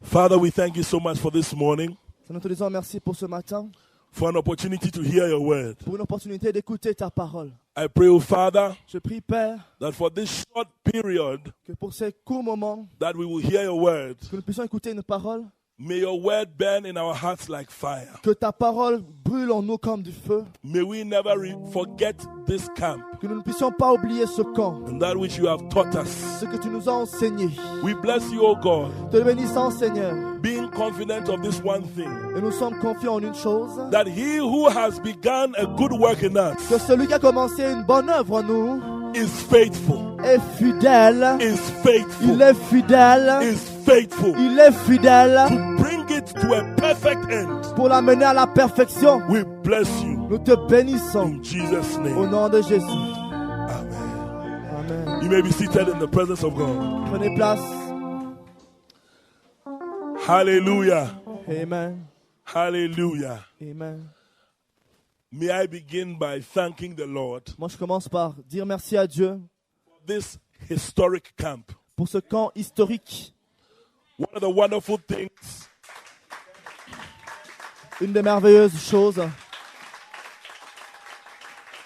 Father, we thank you so much for this morning, Nous te disons merci pour ce matin, for an opportunity to hear your word. pour une opportunité d'écouter ta parole. I pray, oh Father, Je prie, Père, that for this short period que pour ces courts moments, that we will hear your word, que nous puissions écouter une parole, may your word burn in our hearts like fire. que ta parole brûle en nous comme du feu, May we never forget this camp que nous ne puissions pas oublier ce camp, and that which you have taught us. ce que tu nous as enseigné. We bless you, O God, Te bénissons, Seigneur, being confident of this one thing, et nous sommes confiants en une chose, that he who has begun a good work in us que celui qui a commencé une bonne œuvre en nous is faithful, est fidèle, is faithful, il est fidèle, is faithful il est fidèle to bring it to a perfect end. pour l'amener à la perfection. We bless you Nous te bénissons in Jesus' au name. nom de Jésus. Amen. Amen. You may be seated in the presence of God. Prenez place. Hallelujah. Amen. Hallelujah. Amen. May I begin by thanking the Lord Moi, je commence par dire merci à Dieu for this historic camp. pour ce camp historique. One of the wonderful things Une des merveilleuses choses,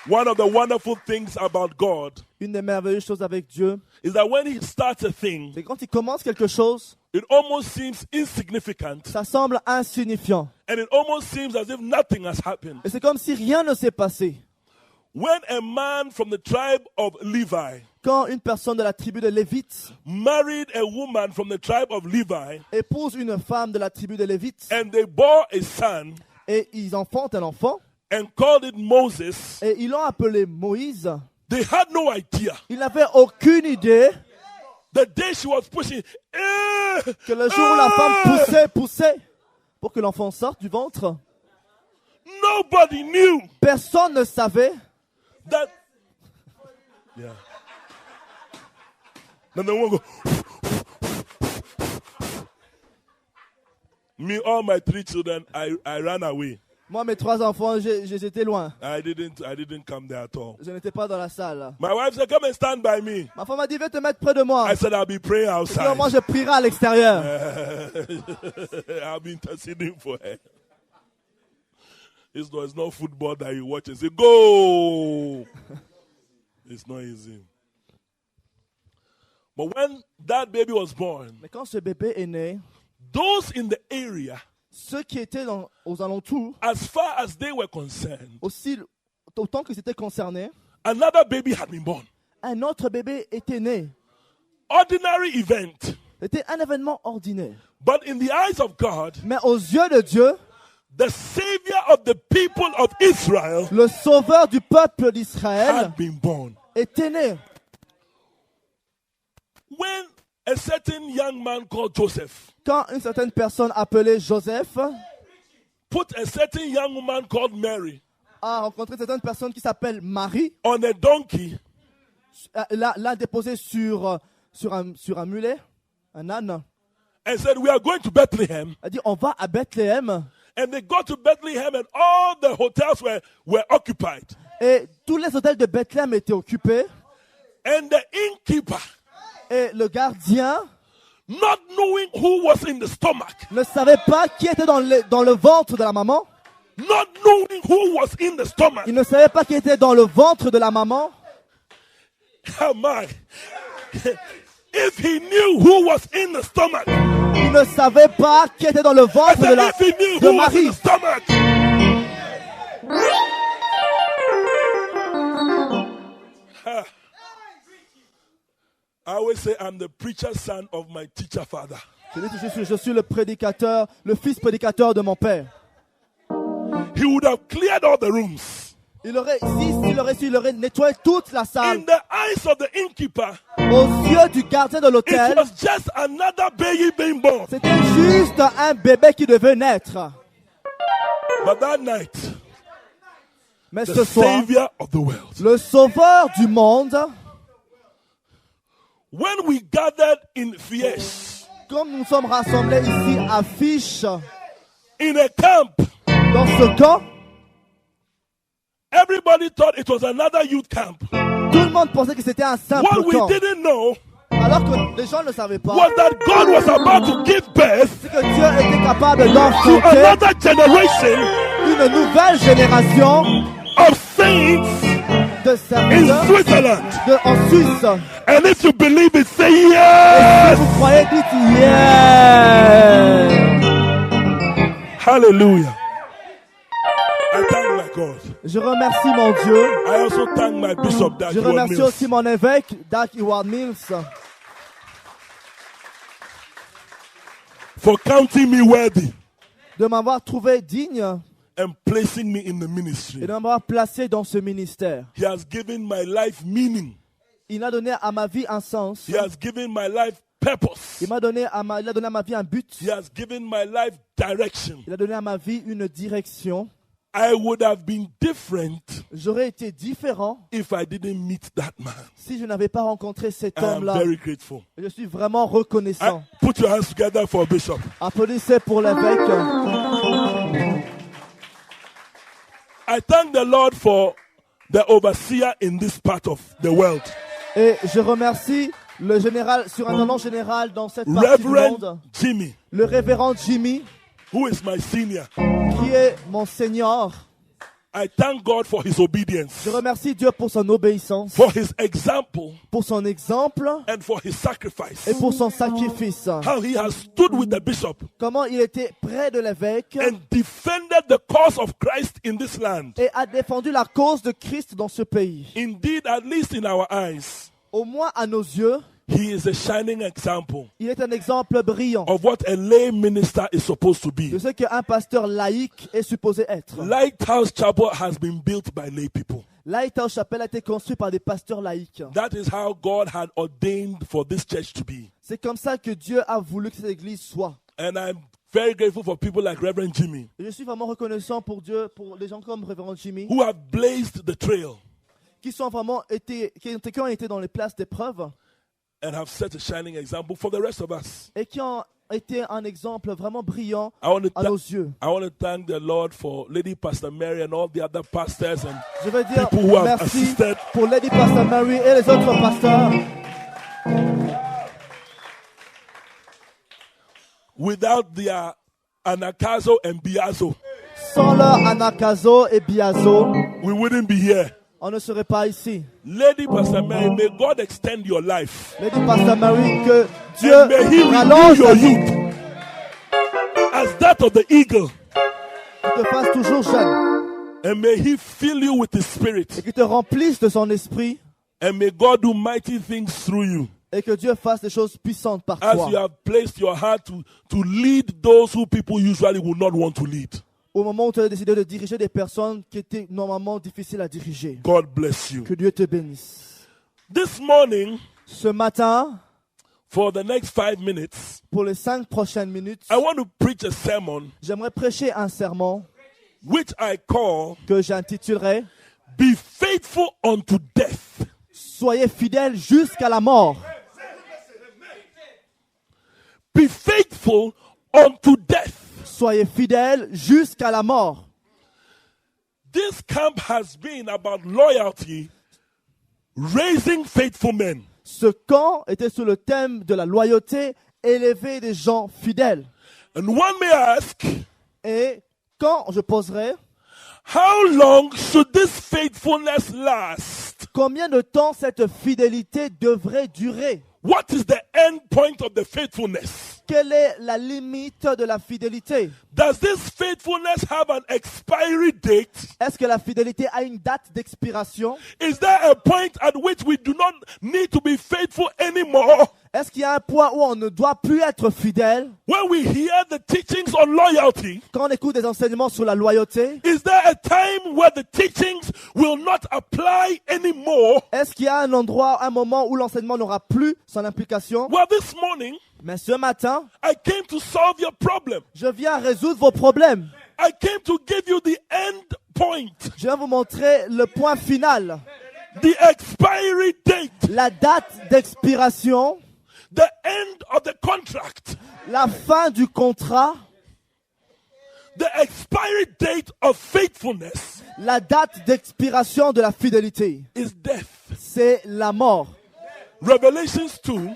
One of the wonderful things about God une des merveilleuses choses avec Dieu, is that when He starts a thing, c'est quand il commence quelque chose, it almost seems insignificant ça semble insignifiant. and it almost seems as if nothing has happened. Et c'est comme si rien ne s'est passé. When a man from the tribe of Levi Quand une personne de la tribu de Lévite married a woman from the tribe of Levi épouse une femme de la tribu de Lévite and they bore a son et ils enfantent un enfant and called it Moses, et ils l'ont appelé Moïse, they had no idea. ils n'avaient aucune idée The day she was pushing, que le jour où la femme poussait pour que l'enfant sorte du ventre, nobody knew personne ne savait. that. Yeah. Then the one go. Me, all my 3 children, I ran away. Moi, mes 3 enfants, j'étais loin. I didn't come there at all. Je n'étais pas dans la salle. My wife said, "Come and stand by me." Ma femme m'a dit, viens te mettre près de moi. I said, "I'll be praying outside. Moi, je prierai à l'extérieur. I'll be interceding for her." It's not football that you watch and say, "Go." It's not easy. But when that baby was born, Mais quand ce bébé est né, those in the area, ceux qui étaient aux alentours, as far as they were concerned, aussi autant que c'était concerné, another baby had been born. un autre bébé était né. Ordinary event. C'était un événement ordinaire. But in the eyes of God, Mais aux yeux de Dieu, the Savior of the people of Israel le sauveur du peuple d'Israël had been born. était né. When a certain young man called Joseph Quand une certaine personne appelée Joseph put a certain young woman called Mary a rencontré une certaine personne qui s'appelle Marie, on a donkey, l'a déposé sur un mulet, un âne, and said, "We are going to Bethlehem." a dit on va à Bethléem. And they got to Bethlehem and all the hotels were occupied. Et tous les hôtels de Bethléem étaient occupés. And the innkeeper, Et le gardien not knowing who was in the stomach, ne savait pas qui était dans le ventre de la maman. not knowing who was in the stomach. Il ne savait pas qui était dans le ventre de la maman. Oh my. If he knew who was in the stomach, Il ne savait pas qui était dans le I ventre said, de if he knew de who was in Marie. the stomach. I always say I'm the preacher's son of my teacher father. Je suis le prédicateur, le fils prédicateur de mon père. He would have cleared all the rooms. Il aurait nettoyé toute la salle. In the eyes of the innkeeper, Aux yeux du gardien de it l'hôtel, was just another baby being born. c'était juste un bébé qui devait naître. But that night, Mais the ce soir, Savior of the world, le sauveur du monde, when we gathered in Fiesh, comme nous sommes rassemblés ici à Fiche, in a camp, dans ce camp, everybody thought it was another youth camp. tout le monde pensait que c'était un simple What we camp. didn't know Alors que les gens ne savaient pas was that God was about to give birth que capable to d'enfanter another generation une nouvelle génération of saints de in serviteurs Switzerland. en Suisse. And if you believe it, say Et si yes. vous croyez, dites yeah. Hallelujah. I thank my God. Je remercie mon Dieu. I also thank my bishop, Dag Je Heward remercie Mills, aussi mon évêque, Dag Heward Mills, for counting me worthy de m'avoir trouvé digne and placing me in the et ministry. de m'avoir placé dans ce ministère. He has given my life meaning. Il a donné à ma vie un sens. He has given my life purpose. Il a donné à ma vie un but. He has given my life direction. Il a donné à ma vie une direction. I would have been different J'aurais été différent if I didn't meet that man. si je n'avais pas rencontré cet I am homme-là. very grateful. Je suis vraiment reconnaissant. Put your hands together for Bishop. Applaudissez pour l'évêque. I thank the Lord for the overseer in this part of the world. Et je remercie le général, surintendant général dans cette partie du Reverend monde, Jimmy, le révérend Jimmy, who is my senior. qui est mon Seigneur. I thank God for his obedience, Je remercie Dieu pour son obéissance, for his example, pour son exemple and for his sacrifice. et pour son sacrifice. How he has stood with the bishop Comment il était près de l'évêque and defended the cause of Christ in this land. et a défendu la cause de Christ dans ce pays. Indeed, at least in our eyes, Au moins à nos yeux, he is a shining example il est un exemple brillant of what a lay minister is supposed to de be. ce qu'un pasteur laïque est supposé être. Lighthouse Chapel has been built by lay people. Lighthouse Chapel a été construit par des pasteurs laïques. That is how God had ordained for this church to be. C'est comme ça que Dieu a voulu que cette église soit. And I'm very grateful for people like Reverend Jimmy, Et je suis vraiment reconnaissant pour Dieu, pour les gens comme Révérend Jimmy, who have blazed the trail qui ont été dans les places d'épreuve and have set a shining example for the rest of us. et qui ont été un exemple vraiment brillant I want to à nos yeux. thank the Lord for Lady Pastor Mary and all the other pastors and Je veux dire people who have merci assisted. pour Lady Pastor Mary et les autres pasteurs. Without their Anakazo and Biazo, Sans leur Anakazo et Biazo, we wouldn't be here. on ne serait pas ici. Lady Pastor Mary, may God extend your life. Lady Pastor Mary, que Dieu And may He renew rallonge your ta vie, youth as that of the eagle. qu'il te fasse toujours jeune And may He fill you with His et Spirit. qu'il te remplisse de son esprit And may God do mighty things through you. et que Dieu fasse des choses puissantes par As toi. you have placed your heart to lead those who people usually would not want to lead. Au moment où tu as décidé de diriger des personnes qui étaient normalement difficiles à diriger. God bless you. Que Dieu te bénisse. This morning, Ce matin, for the next 5 minutes, pour les 5 prochaines minutes, I want to preach a sermon j'aimerais prêcher un sermon which I call que j'intitulerai Be Faithful Unto Death. Soyez fidèles jusqu'à la mort. Be faithful unto death. Soyez fidèles jusqu'à la mort. This camp has been about loyalty, raising faithful men. Ce camp était sous le thème de la loyauté, élever des gens fidèles. And one may ask, Et quand je poserai, how long should this faithfulness last? combien de temps cette fidélité devrait durer? What is the end point of the faithfulness? Quelle est la limite de la fidélité? Does this faithfulness have an expiry date? Est-ce que la fidélité a une date d'expiration? Is there a point at which we do not need to be faithful anymore? Est-ce qu'il y a un point où on ne doit plus être fidèle? When we hear the teachings on loyalty, Quand on écoute des enseignements sur la loyauté, is there a time where the teachings will not apply anymore? est-ce qu'il y a un endroit, un moment où l'enseignement n'aura plus son implication? Well, this morning, Mais ce matin, I came to solve your problem. je viens résoudre vos problèmes. I came to give you the end point, Je viens vous montrer le point final, the expiry date, la date d'expiration, the end of the contract. la fin du contrat, The expiry date of faithfulness la date d'expiration de la fidélité. is death. C'est la mort. Revelations 2,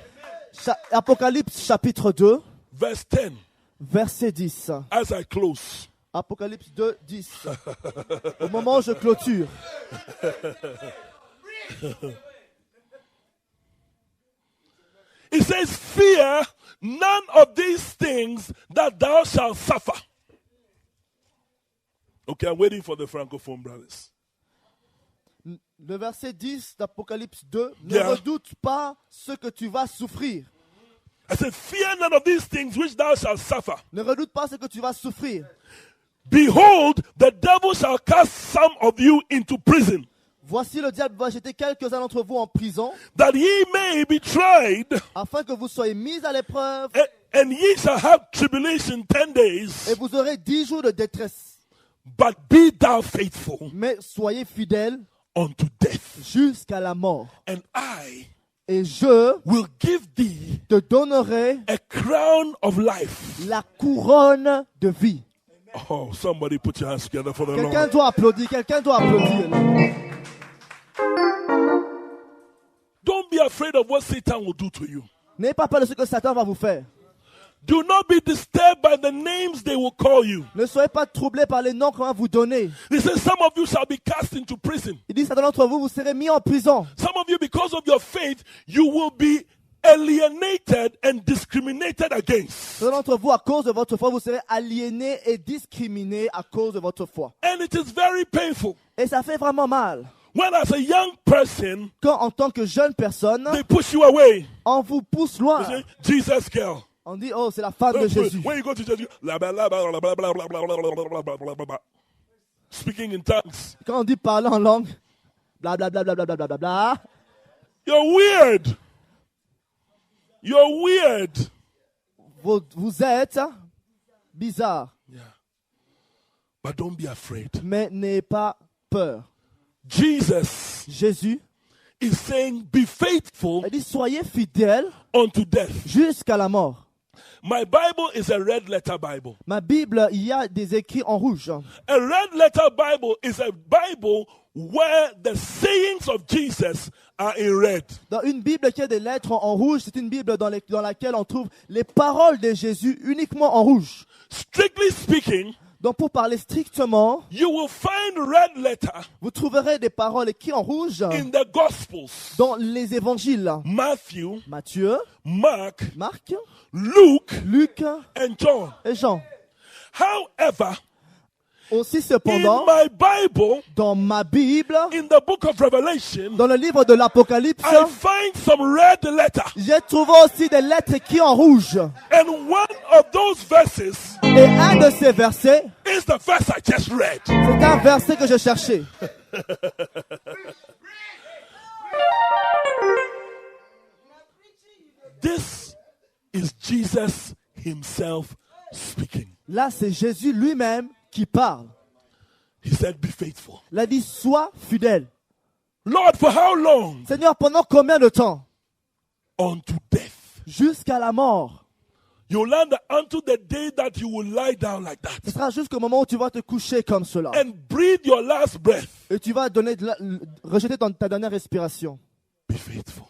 Apocalypse chapitre 2, verse 10. verset 10. As I close. Apocalypse 2, 10. Au moment où je clôture. It says, fear none of these things that thou shalt suffer. Okay, I'm waiting for the Francophone brothers. Le verset 10 d'Apocalypse 2. Ne Yeah. redoute pas ce que tu vas souffrir. I said, fear none of these things which thou shalt suffer. Ne redoute pas ce que tu vas souffrir. Behold, the devil shall cast some of you into prison, Voici le diable va jeter quelques-uns d'entre vous en prison, that ye may be tried, afin que vous soyez mis à l'épreuve, and ye shall have tribulation 10 days. et vous aurez 10 jours de détresse. But be thou faithful Mais soyez fidèles unto death, jusqu'à la mort. and I Et je will give thee te donnerai a crown of life. la couronne de vie. Oh, somebody put your hands together for the Quelqu'un Lord. doit applaudir, quelqu'un doit applaudir. Don't be afraid of what Satan will do to you. N'ayez pas peur de ce que Satan va vous faire. Do not be disturbed by the names they will call you. Ne soyez pas troublés par les noms qu'on va vous donner. He says, some of you shall be cast into prison. Il dit, certains d'entre vous, vous serez mis en prison. Some of you, because of your faith, you will be alienated and discriminated against. Certains d'entre vous, à cause de votre foi, vous serez aliénés et discriminés à cause de votre foi. And it is very painful. Et ça fait vraiment mal. When as a young person, Quand en tant que jeune personne, they push you away. on vous pousse They loin. say, Jesus girl. On dit, oh, c'est la femme de Jésus. When you go to church, you blah, blah, blah, blah, blah, blah, blah, blah, blah, blah, blah, blah, blah, blah. Speaking in tongues. Quand on dit parler en langue, bla bla bla bla bla bla bla bla bla, You're weird. You're weird. vous êtes bizarre. Yeah. But don't be afraid. Mais n'ayez pas peur. Jesus Jésus, is saying, be faithful il dit, soyez fidèles unto death. jusqu'à la mort. My Bible is a red letter Bible. Ma Bible, il y a des écrits en rouge. A red letter Bible is a Bible where the sayings of Jesus are in red. Dans une Bible qui a des lettres en rouge, c'est une Bible dans laquelle on trouve les paroles de Jésus uniquement en rouge. Strictly speaking, Donc pour parler strictement, you will find red letter vous trouverez des paroles écrites en rouge in the Gospels. dans les évangiles. Matthew, Matthieu, Mark, Marc, Luke, Luc and John. et Jean. However, Aussi in cependant, my Bible, dans ma Bible, in the book of Revelation, dans le livre de l'Apocalypse, I find some red letter. j'ai trouvé aussi des lettres écrites en rouge. And one of those verses Et un de ces versets, is the verse I just read. c'est un verset que je cherchais. This is Jesus himself speaking. Là, c'est Jésus lui-même qui parle. He said, be faithful. Il a dit, sois fidèle. Lord, for how long? Seigneur, pendant combien de temps? Unto death. Jusqu'à la mort. You'll learn that unto the day that you will lie down like that Ce sera jusqu'au moment où tu vas te coucher comme cela. and breathe your last breath. Et tu vas rejeter ta dernière respiration. Be faithful.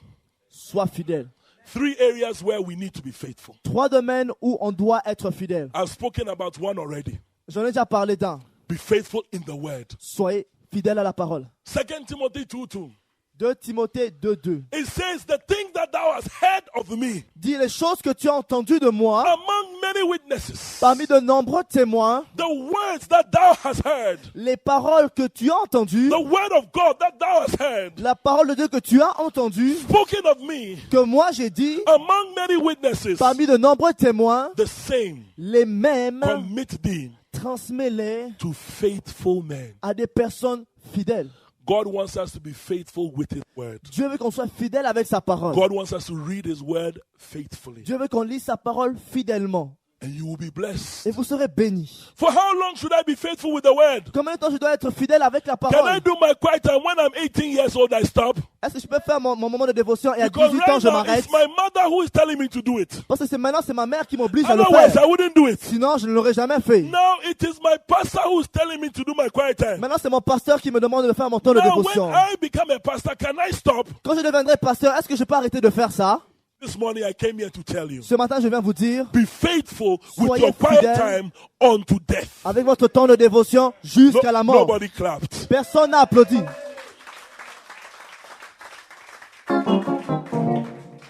Sois fidèle. 3 areas where we need to be faithful. 3 domaines où on doit être fidèle. I've spoken about one already. J'en ai déjà parlé d'un. Be faithful in the word. Soyez fidèle à la parole. 2 Timothy 2:2. 2 Timothée 2:2. It says, the thing that thou hast heard of me Dis les choses que tu as entendues de moi among many witnesses, parmi de nombreux témoins, the words that thou hast heard, les paroles que tu as entendues, the word of God that thou hast heard, la parole de Dieu que tu as entendue, spoken of me que moi j'ai dit, among many witnesses, parmi de nombreux témoins, the same les mêmes, commit thee transmets-les to faithful men. à des personnes fidèles. God wants us to be faithful with his word. Dieu veut qu'on soit fidèle avec sa parole. God wants us to read his word faithfully. Dieu veut qu'on lise sa parole fidèlement. And you will be blessed. Et vous serez bénis. For how long should I be faithful with the word? Combien de temps je dois être fidèle avec la Can I parole? do my quiet time when I'm 18 years old? I stop. Est-ce que je peux faire mon moment de dévotion et à Because 18 ans right je now m'arrête? it's my mother who is telling me to do it. Parce que c'est ma mère qui m'oblige à le Otherwise, faire. I wouldn't do it. Sinon, je ne l'aurais jamais fait. Now it is my pastor who is telling me to do my quiet time. Maintenant, c'est mon pasteur qui me demande de faire mon temps de Now, when dévotion. I become a pastor, can I stop? Quand je deviendrai pasteur, est-ce que je peux arrêter de faire ça? This morning I came here to tell you, Ce matin, je viens vous dire, be faithful with Soyez your quiet fidèles. time unto death. avec votre temps de dévotion jusqu'à la mort. Nobody clapped. Personne n'a applaudi.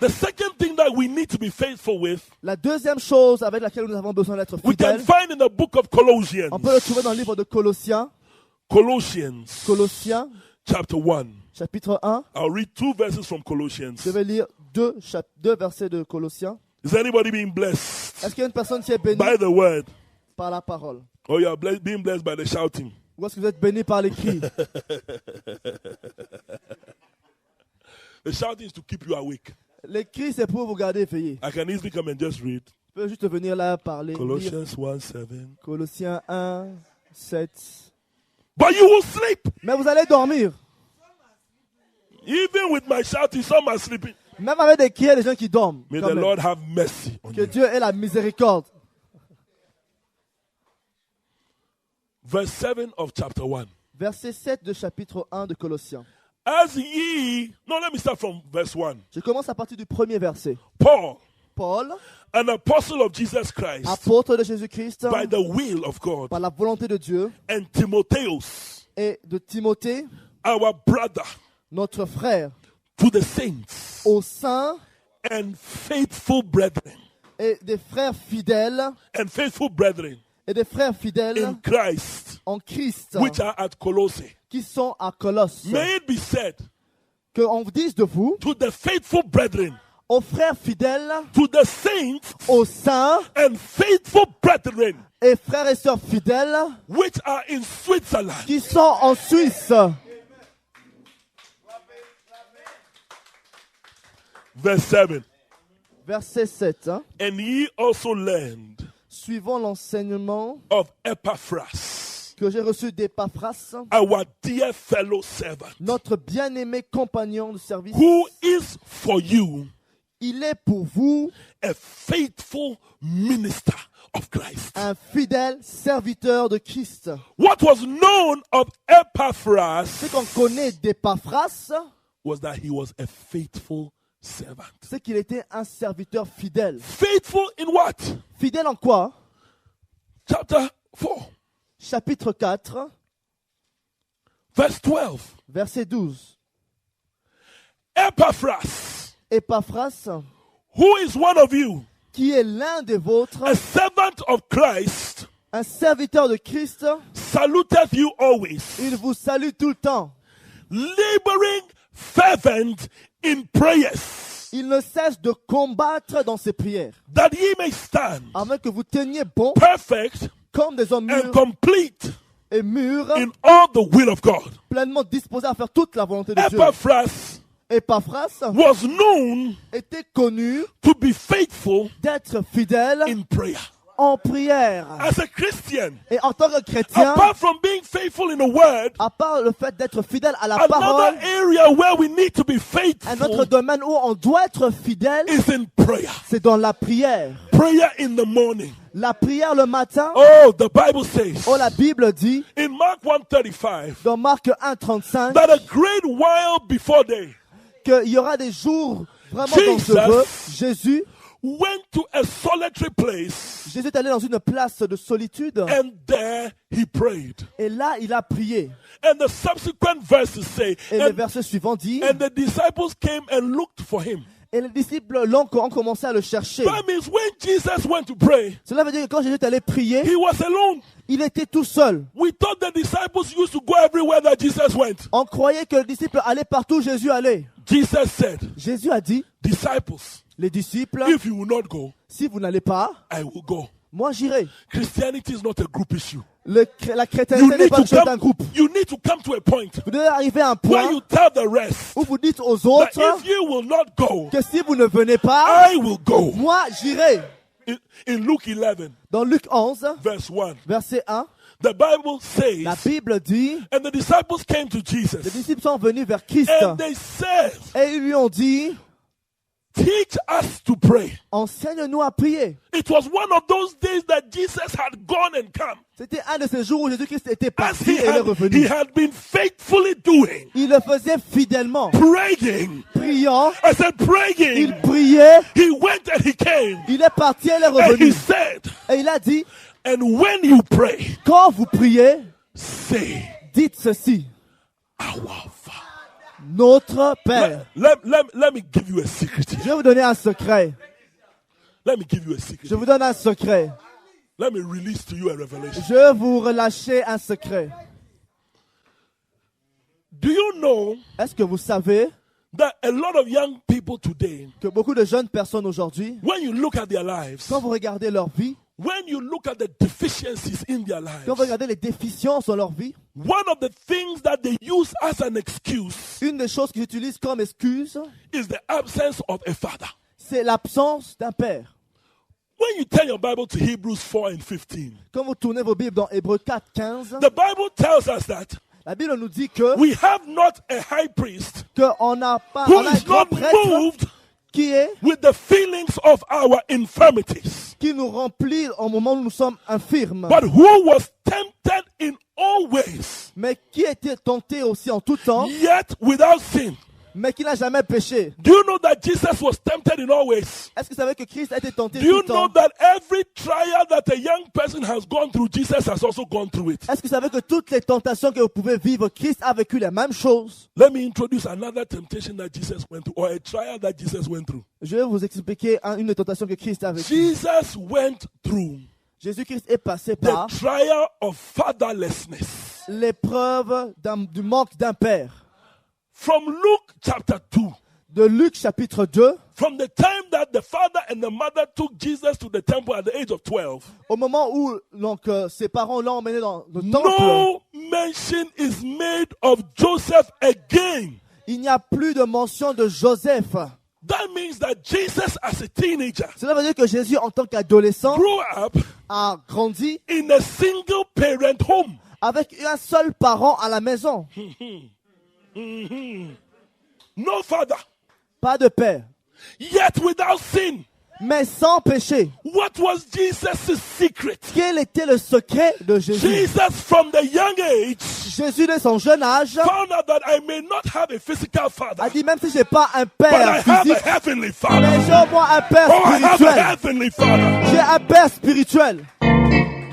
The second thing that we need to be faithful with, La deuxième chose avec laquelle nous avons besoin d'être we can fidèles, find in the book of Colossians. on peut le trouver dans le livre de Colossiens, Colossians chapter 1. chapitre 1. I'll read 2 verses from Colossians. Je vais lire deux versets de Colossiens. Is anybody being blessed Est-ce qu'il y a une personne qui est bénie by the word? par la parole? Or you are being blessed by the shouting? Ou est-ce que vous êtes béni par les cris? The shouting is to keep you awake. Les cris, c'est pour vous garder éveillés. I can easily come and just read. Je peux juste venir là parler. Lire. Colossians 1:7. Colossiens 1, 7. But you will sleep. Mais vous allez dormir. Even with my shouting, some are sleeping. Même avec des cris, il y a des gens qui dorment. May quand the même. Lord have mercy on Que you. Dieu ait la miséricorde. Verse 7 of chapter 1. Verset 7 de chapitre 1 de Colossiens. As ye, no, let me start from verse 1. Je commence à partir du premier verset. Paul, Paul, an apostle of Jesus Christ, apôtre de Jésus-Christ, by the will of God, par la volonté de Dieu, and Timotheus, et de Timothée, our brother, notre frère, to the saints aux saints and faithful brethren, et des frères fidèles, in Christ, en Christ, which are at Colossae. qui sont à Colosse. May it be said Qu'on dise de vous, to the faithful brethren, aux frères fidèles, to the saints aux saints and faithful brethren, et frères et sœurs fidèles, which are in Switzerland. qui sont en Suisse. Verse 7. Verset 7. And ye also learned Suivant l'enseignement of Epaphras, que j'ai reçu d'Épaphras, our dear fellow servant, notre bien-aimé compagnon de service, who is for you il est pour vous a faithful minister of Christ. un fidèle serviteur de Christ. What was known of Ce Epaphras qu'on connaît d'Épaphras, was that he was a faithful servant. c'est qu'il était un serviteur fidèle. Faithful in what? Fidèle en quoi? Chapter 4, Chapitre 4, verse 12. verset 12. Epaphras, Épaphras, who is one of you, qui est l'un des vôtres, a servant of Christ, un serviteur de Christ, saluteth you always, il vous salue tout le temps. laboring fervent in prayers, Il ne cesse de combattre dans ses prières, that ye may stand afin que vous teniez bon perfect comme des hommes and mûrs complete et mûrs, in all the will of God. pleinement disposés à faire toute la volonté de Dieu. Epaphras Épaphras was known était connu to be faithful d'être fidèle in prayer. en prière. As a Christian, Et en tant que chrétien, apart from being faithful in the word, à part le fait d'être fidèle à la another parole, area where we need to be un autre faithful domaine où on doit être fidèle, is in prayer. c'est dans la prière. Prayer in the morning. La prière le matin, Oh, the Bible says la Bible dit, in Mark 1:35 dans Marc 1,35, that a great while before day, qu'il y aura des jours vraiment Jesus dangereux. went to a solitary place Jésus est allé dans une place de solitude and there he prayed. et là il a prié. And the subsequent verses say, Et le verset suivant dit, and the disciples came and looked for him. et les disciples ont commencé à le chercher. That means when Jesus went to pray, Cela veut dire que quand Jésus est allé prier, he was alone. il était tout seul. We thought the disciples used to go everywhere that Jesus went. On croyait que le disciple allait partout où Jésus allait. Jesus said, Jésus a dit, disciples, les disciples, if you will not go, si vous n'allez pas, I will go. moi j'irai. Christianity is not a group issue. La You chrétienté n'est need, pas une chose d'un to groupe. come, you need to come to a point Vous devez arriver à un where point you tell the rest où vous dites aux that autres if you will not go, que si vous ne venez pas, I will go. moi j'irai. In Luke 11, Dans Luc 11, verse 1, verset 1, the Bible la says, Bible dit, and the disciples came to les Jesus, disciples sont venus vers Christ and they said, et ils lui ont dit, Teach us to pray. Enseigne-nous à prier. It was one of those days that Jesus had gone and come. C'était un de ces jours où Jésus-Christ était As parti he et il est had, he revenu. had been faithfully doing. Il le faisait fidèlement. Praying. Priant, I said il praying. priait, He went and he came. il est parti et il est And he revenu. said, Et il a dit, and when you pray, quand vous priez, say, dites ceci. Our Father. Notre Père. Let me give you a secret Je here. vais vous donner un secret. Let me give you a secret. Je vous donne un secret. Let me release to you a revelation. Je vais vous relâcher un secret. Do you know Est-ce que vous savez that a lot of young people today, que beaucoup de jeunes personnes aujourd'hui, when you look at their lives, quand vous regardez leur vie, when you look at the deficiencies in their quand vous lives, regardez les déficiences dans leur vie, one of the things that they use as an excuse une des choses qu'ils utilisent comme excuse, is the absence of a father. c'est l'absence d'un père. When you turn your Bible to Hebrews 4 and 15, Quand vous tournez vos Bibles dans Hébreux 4, 15, the Bible tells us that la Bible nous dit que we have not a high priest qu'on n'a pas who on a un is grand not prêtre moved qui est with the feelings of our infirmities, qui nous remplit au moment où nous sommes infirmes, but who was tempted in all ways, mais qui était tenté aussi en tout temps, yet without sin. mais qui n'a jamais péché. Do you know that Jesus was tempted in all ways? Est-ce que vous savez que Christ a été tenté Do tout you le temps? know that every trial that a young person has gone through, Jesus has also gone through it? Est-ce que vous savez que toutes les tentations que vous pouvez vivre, Christ a vécu les mêmes choses? Let me introduce another temptation that Jesus went through, or a trial that Jesus went through. Je vais vous expliquer une tentation que Christ a vécue. Jesus went through Jésus-Christ est passé the par trial of fatherlessness. l'épreuve du manque d'un père. From Luke chapter 2, De Luc chapitre 2, from the time that the father and the mother took Jesus to the temple at the age of 12, au moment où donc, ses parents l'ont emmené dans le temple, no mention is made of Joseph again. il n'y a plus de mention de Joseph. That means that Jesus, as a teenager, Cela veut dire que Jésus, en tant qu'adolescent, grew up a grandi in a single parent home. avec un seul parent à la maison. No father, Pas de père, yet without sin. mais sans péché. What was Jesus' secret? Quel était le secret de Jésus? Jesus, from the young age, Jésus, de son jeune âge, found out that I may not have a physical father, a dit, même si je n'ai pas un but I père have a physique, heavenly mais father. j'ai au moins un père Oh, I have a spirituel. heavenly father. J'ai un père spirituel.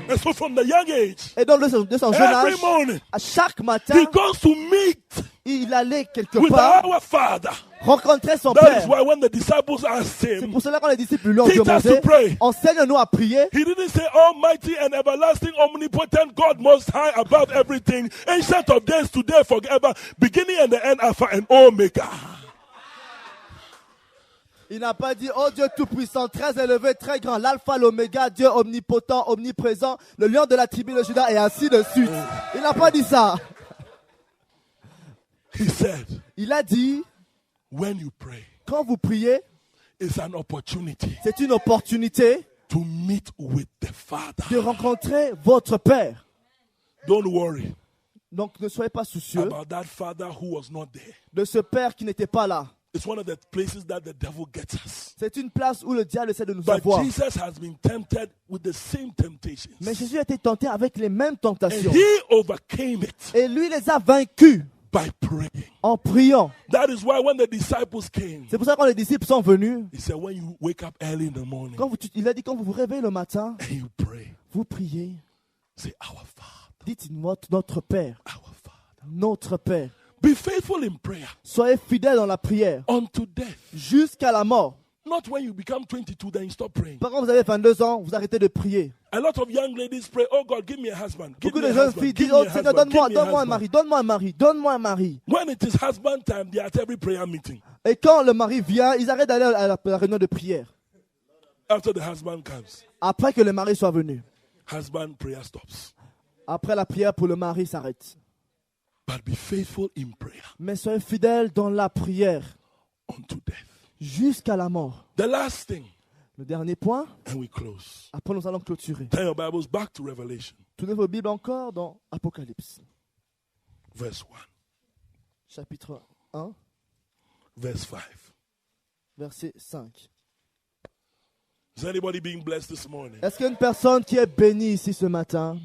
And so from the young age, Et donc, de son jeune âge, every morning, à chaque matin, he goes to meet il allait quelque with part our father. rencontrer son That is père. why when the disciples asked C'est him, pour cela que les disciples lui ont teach us to demandé, pray. enseigne-nous à prier. He didn't say Almighty and everlasting, omnipotent God, most high above everything, ancient of days, today, forever, beginning and the end, Alpha and Omega. Il n'a pas dit, oh Dieu tout-puissant, très élevé, très grand, l'alpha, l'oméga, Dieu omnipotent, omniprésent, le lion de la tribu de Juda, et ainsi de suite. Il n'a pas dit ça. He said, Il a dit, when you pray, quand vous priez, it's an opportunity c'est une opportunité to meet with the Father. de rencontrer votre Père. Don't worry Donc ne soyez pas soucieux about that Father who was not there. de ce Père qui n'était pas là. It's one of the places that the devil gets us. C'est une place où le diable essaie de nous But avoir. Jesus has been tempted with the same temptations. Mais Jésus a été tenté avec les mêmes And tentations. he overcame it Et lui les a vaincus by praying. en priant. That is why when the disciples came, C'est pour ça que quand les disciples sont venus, he said, when you wake up early in the morning il a dit quand vous vous réveillez le matin, and you pray, vous priez, say, Our Father, dites notre Père, our Father. notre Père. Be faithful in prayer Soyez fidèles dans la prière unto death. jusqu'à la mort. Not when you become 22, then you stop praying. Par exemple, vous avez 22 ans, vous arrêtez de prier. A lot of young ladies pray, oh God, give me a husband. Give Beaucoup me de a jeunes husband. filles Give disent, me oh a Seigneur, husband. Give me a donne-moi un husband. mari, donne-moi un mari, donne-moi un mari. When it is husband time, they are at every prayer meeting. Et quand le mari vient, ils arrêtent d'aller à la réunion de prière. After the husband comes, Après que le mari soit venu. husband prayer stops. Après la prière pour le mari s'arrête. But be faithful in prayer Mais soyez fidèles dans la prière unto death. jusqu'à la mort. The last thing, Le dernier point, and we close. après nous allons clôturer. Turn your Bibles back to Revelation, Tournez vos Bibles encore dans Apocalypse, verse 1, chapitre 1, verse 5. Verset 5. Is anybody being blessed this morning? Est-ce qu'il y a une personne qui est bénie ici ce matin?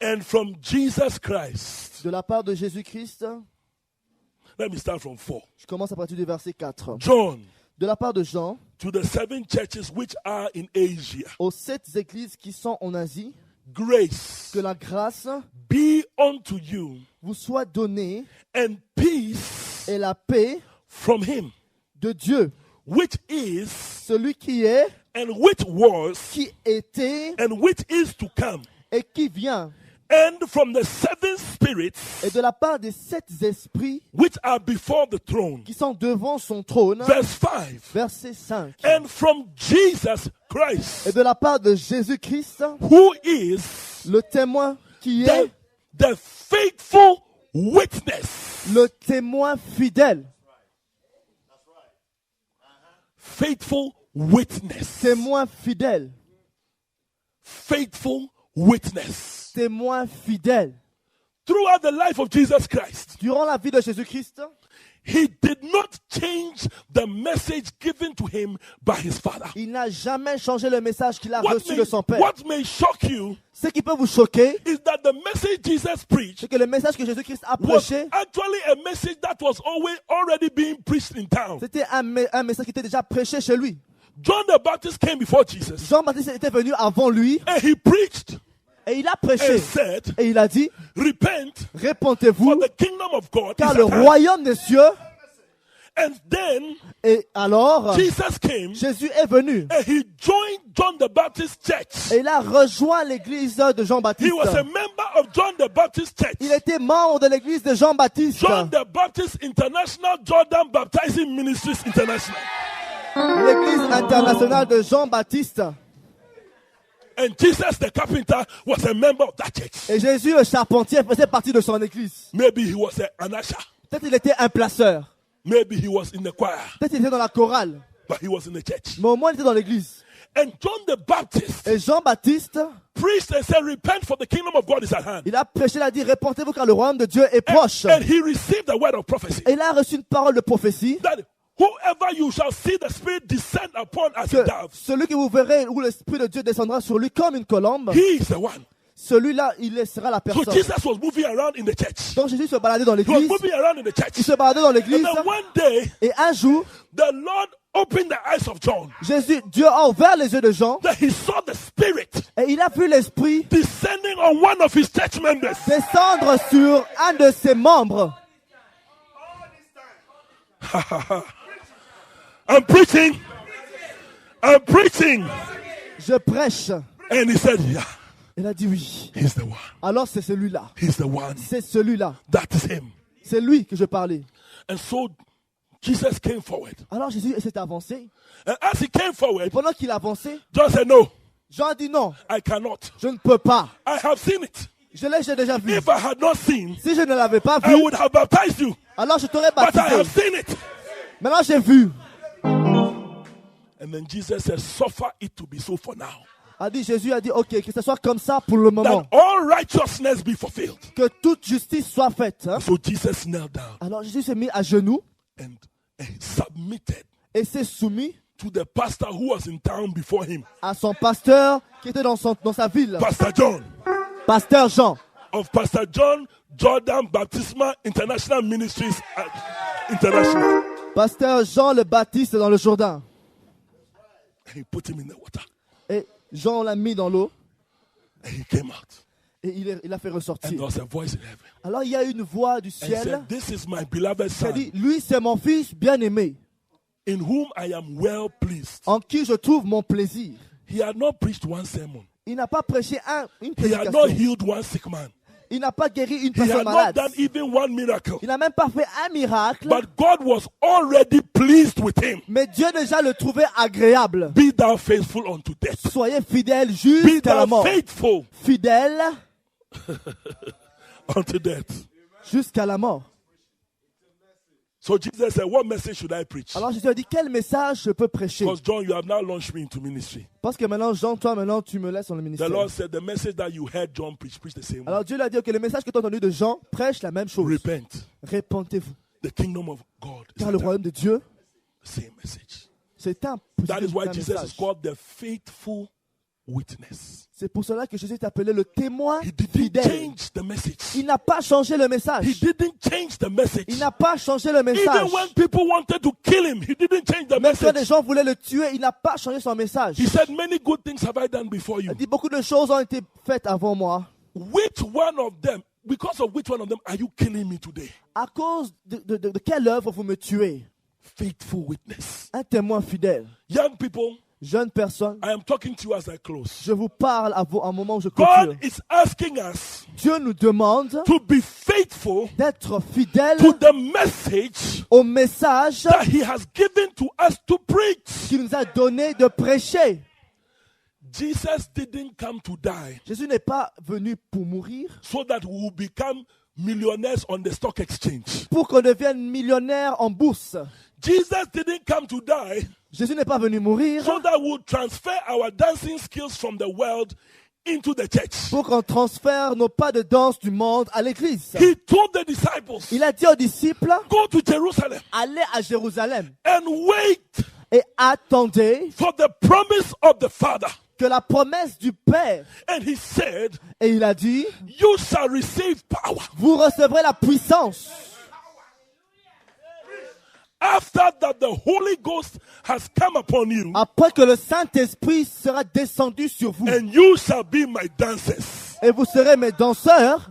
And from Jesus Christ. De la part de Jésus-Christ, Let me start from 4. je commence à partir du verset 4. John, De la part de Jean, to the 7 churches which are in Asia, aux 7 églises qui sont en Asie, grace que la grâce be unto you vous soit donnée and peace et la paix from him, de Dieu, which is, celui qui est, and which was, qui était and which is to come, et qui vient, and from the 7 spirits et de la part des 7 esprits which are before the throne. qui sont devant son trône. Verse 5. Verset 5. And from Jesus Et Christ, de la part de Jésus-Christ, who is le témoin qui the, est the faithful witness. le témoin fidèle. Faithful witness. Témoin fidèle. Faithful witness. Témoin fidèle. Throughout the life of Jesus Christ, Durant la vie de Jésus-Christ, he did not change the message given to him by his father. il n'a jamais changé le message qu'il a reçu de son Père. What may shock you Ce qui peut vous choquer, is that the message Jesus preached c'est que le message que Jésus-Christ a was prêché, actually a message that was already being preached in town. c'était un message qui était déjà prêché chez lui. John the Baptist came before Jesus Jean-Baptiste était venu avant lui and he preached et il a prêché. and said, Et il a dit, repent, for répentez-vous, the kingdom of God is car at le hand. royaume des cieux. And then Et alors, Jesus came Jésus est venu. and he joined John the Baptist church. Et il a rejoint l'église de He Jean-Baptiste. was a member of John the Baptist church. Il était membre de l'église de Jean-Baptiste. John the Baptist International Jordan Baptizing Ministries International. L'église internationale de Jean-Baptiste. And Jesus the carpenter was a member of that church. Et Jésus, le charpentier, faisait partie de son église. Maybe he was an usher. Peut-être il était un placeur. Maybe he was in the choir. Peut-être il était dans la chorale. But he was in the church. Mais au moins il était dans l'église. And John the Baptist Et Jean-Baptiste, preached and said, repent for the kingdom of God is at hand. il a prêché, il a dit, répentez-vous car le royaume de Dieu est proche. And he received the word of prophecy. Et il a reçu une parole de prophétie. That whoever you shall see the Spirit descend upon as Que a dove, celui que vous verrez où l'Esprit de Dieu descendra sur lui comme une colombe, he is the one. celui-là, il laissera la So personne. Jesus was moving around in the church. Donc Jésus se baladait dans He was l'église. moving around in the Il church. se baladait dans And l'église. then one day, Et un jour, the Lord opened the eyes of John. Dieu a ouvert les yeux de Jean. That he saw the Spirit Et il a vu l'Esprit descending on one of his church members. descendre sur un de ses membres. I'm preaching. I'm preaching. Je prêche. And he said, yeah, Il a dit oui. he's the one. Alors c'est celui-là. He's the one. C'est celui-là. That is him. C'est lui que je parlais. And so Jesus came forward. Alors Jésus s'est avancé. And as he came Et forward, pendant qu'il avançait, John said, no, Jean a dit non, I cannot. je ne peux pas. I have seen it. J'ai déjà vu. If I had not seen, Si je ne l'avais pas I vu, would have baptized you. alors je t'aurais But I have baptisé. seen it. Maintenant j'ai vu. And then Jesus said, suffer it to be so for now. Jésus a dit, ok, que ce soit comme ça pour le moment. That all righteousness be fulfilled. Que toute justice soit faite. Hein. So Jesus knelt down Alors Jésus s'est mis à genoux and submitted et s'est soumis to the pastor who was in town before him, à son pasteur qui était dans sa ville. Pastor John, Pasteur Jean. of Pastor John Jordan Baptismal International Ministries International. Pasteur Jean le Baptiste dans le Jourdain. And he put him in the water. Et Jean l'a mis dans l'eau And he came out. et il a fait And ressortir. there was a voice in heaven. Alors il y a une voix du And he ciel said, this is my beloved qui a son, dit, lui c'est mon fils bien-aimé, in whom I am well pleased. en qui je trouve mon plaisir. He had not preached one sermon. Il n'a pas prêché une He had not prédication. healed one sick man. Il n'a pas guéri une He personne had not malade. done even one miracle. Il n'a même pas fait un miracle. But God was already pleased with him. Mais Dieu déjà le trouvait agréable. Be thou faithful unto death. Soyez fidèles Be jusqu'à la thou mort. faithful Fidèles unto death. jusqu'à la mort. So Jesus said, what message should I preach? Alors Jésus a dit, quel message je peux prêcher? Because John, you have now launched me into ministry. Parce que maintenant, Jean, toi, maintenant, tu me laisses dans le The ministère. Lord said, the message that you heard John preach the same way. Alors Dieu lui a dit que le message que tu as entendu de Jean prêche la même chose. Repent. Répentez-vous. The kingdom of God is Car le royaume de Dieu, the same message. c'est un That is why Jesus is message. called the faithful witness. C'est pour cela que Jésus est appelé le témoin He didn't fidèle. change the message. Il n'a pas changé le message. He didn't change the message. Il n'a pas changé le message. Even when people wanted to kill him, he didn't change the Même quand les message. gens voulaient le tuer, il n'a pas changé son message. He said, many good things have I done before you. Il dit, beaucoup de choses ont été faites avant moi. Which one of them, because of which one of them are you killing me today? À cause de quelle œuvre vous me tuez? Faithful witness. Un témoin fidèle. Young people, Jeune personne, I am talking to you as I close. je vous parle à un moment où je clôture. God is asking us Dieu nous demande to be faithful d'être fidèles to the message au message that He has given to us to preach. qu'il nous a donné de prêcher. Jesus didn't come to die Jésus n'est pas venu pour mourir, so that we will become millionaires on the stock exchange. pour qu'on devienne millionnaire en bourse. Jesus didn't come to die Jésus n'est pas venu mourir so that we'll transfer our dancing skills from the world into the church. pour qu'on transfère nos pas de danse du monde à l'église. He told the disciples, Il a dit aux disciples, go to Jerusalem allez à Jérusalem and wait et attendez for the promise of the Father. que la promesse du Père. And he said, Et il a dit, you shall receive power. vous recevrez la puissance. After that, the Holy Ghost has come upon you, Après que le Saint-Esprit sera descendu sur vous. and you shall be my dancers. Et vous serez mes danseurs.